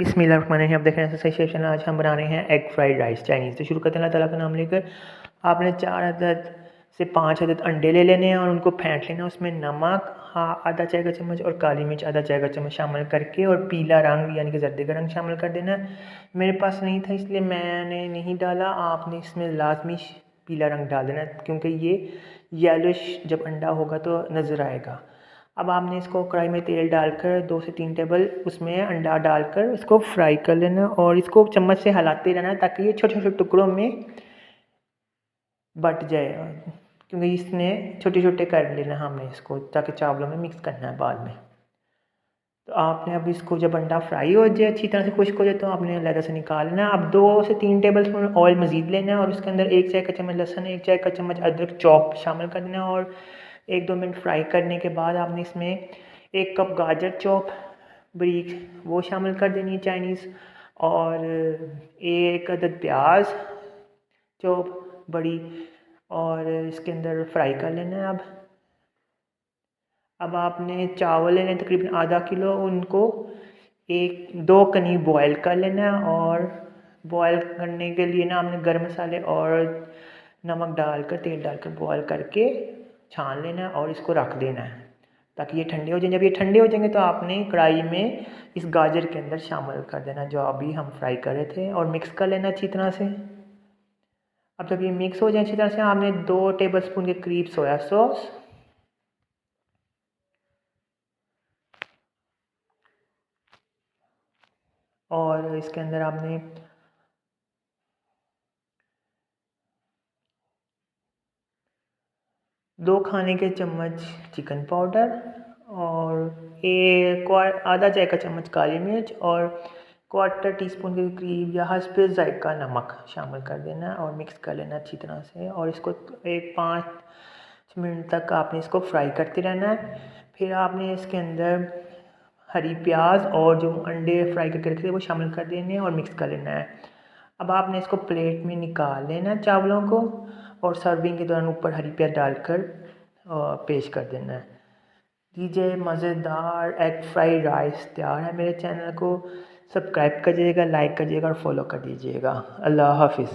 बिस्मिल्लाहिर्रहमानिर्रहीम। आप देख रहे हैं सही सेशन। आज हम बना रहे हैं एग फ्राइड राइस चाइनीज़। तो शुरू करते हैं अल्लाह ताला का नाम लेकर। आपने 4 अदद से 5 अदद अंडे ले लेने हैं और उनको फेंट लेना। उसमें नमक आधा चाय का चम्मच और काली मिर्च आधा चाय का चम्मच शामिल करके और पीला रंग यानी कि जर्दे का रंग शामिल कर देना। मेरे पास नहीं था इसलिए मैंने नहीं डाला। आपने इसमें लाजमी पीला रंग डाल देना क्योंकि ये येलोइश जब अंडा होगा तो नज़र आएगा। अब आपने इसको कढ़ाई में तेल डालकर 2 से 3 टेबल उसमें अंडा डालकर इसको फ्राई कर लेना और इसको चम्मच से हिलाते रहना ताकि ये छोटे छोटे टुकड़ों में बट जाए, क्योंकि इसने छोटे छोटे कर लेना हमने इसको ताकि चावलों में मिक्स करना है बाद में। तो आपने अब इसको जब अंडा फ्राई हो जाए अच्छी तरह से खुश्क हो जाए तो आपने अलग से निकाल लेना। अब 2 से 3 टेबल स्पून ऑयल मज़ीद लेना है और उसके अंदर 1 चाय का चम्मच लहसुन 1 चाय का चम्मच अदरक चॉप शामिल कर देना और 1-2 मिनट फ्राई करने के बाद आपने इसमें 1 कप गाजर चॉप बारीक वो शामिल कर देनी है चाइनीज़ और 1 अदद प्याज चॉप बड़ी और इसके अंदर फ्राई कर लेना है। अब आपने चावल लेने तकरीबन आधा किलो, उनको 1-2 कनी बॉयल कर लेना है और बॉयल करने के लिए ना आपने गर्म मसाले और नमक डालकर तेल डालकर बॉयल करके छान लेना है और इसको रख देना है ताकि ये ठंडे हो जाएं। जब ये ठंडे हो जाएंगे तो आपने कढ़ाई में इस गाजर के अंदर शामिल कर देना जो अभी हम फ्राई कर रहे थे और मिक्स कर लेना अच्छी तरह से। अब जब ये मिक्स हो जाए अच्छी तरह से आपने 2 टेबल स्पून के करीब सोया सॉस और इसके अंदर आपने 2 खाने के चम्मच चिकन पाउडर और आधा चाय का चम्मच काली मिर्च और 1/4 टीस्पून के करीब या हस्बे ज़ायक़ा नमक शामिल कर देना और मिक्स कर लेना अच्छी तरह से और इसको 5 मिनट तक आपने इसको फ्राई करते रहना है। फिर आपने इसके अंदर हरी प्याज और जो अंडे फ्राई करके रखे थे वो शामिल कर देने और मिक्स कर लेना है। अब आपने इसको प्लेट में निकाल लेना चावलों को और सर्विंग के दौरान ऊपर हरी प्याज डालकर पेश कर देना है। दीजिए मज़ेदार एग फ्राइड राइस तैयार है। मेरे चैनल को सब्सक्राइब करिएगा, लाइक करिएगा और फॉलो कर दीजिएगा। अल्लाह हाफिज़।